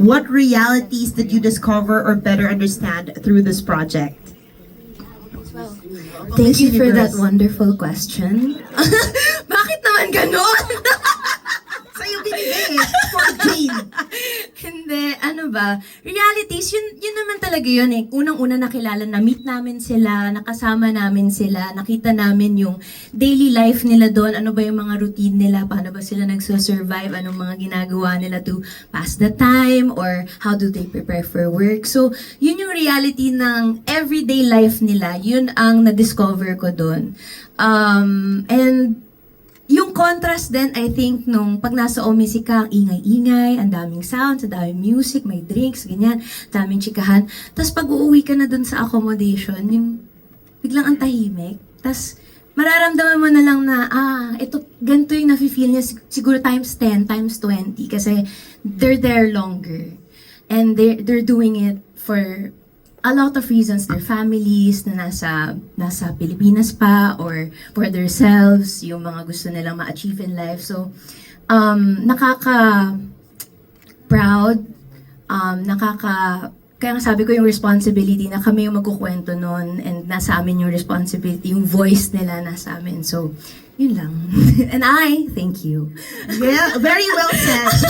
What realities did you discover or better understand through this project? Thank you for that Universe. wonderful question. Bakit naman ganon? Sa'yo binigay for Jane. Hindi, ano ba? Realities, yun naman talaga yun eh. Unang-una nakilala, na-meet namin sila, nakasama namin sila, nakita namin yung daily life nila doon, ano ba yung mga routine nila, paano ba sila nagsusurvive, anong mga ginagawa nila to pass the time, or how do they prepare for work. So, yun yung reality ng everyday life nila, yun ang na-discover ko doon. And yung contrast din, I think, nung pag nasa Omisi ka, ang ingay-ingay, ang daming sounds, ang daming music, may drinks, ganyan, daming chikahan. Tapos pag uuwi ka na dun sa accommodation, yung biglang ang tahimik. Tapos mararamdaman mo na lang na, ito, ganito yung nafe-feel niya, siguro times 10, times 20, kasi they're there longer. And they're doing it for a lot of reasons, their families na nasa Pilipinas pa, or for themselves, yung mga gusto nilang ma-achieve in life. So, nakaka-proud, kaya nga sabi ko yung responsibility na kami yung magkukwento nun, and nasa amin yung responsibility, yung voice nila nasa amin. So, yun lang. And I thank you. Yeah, very well said.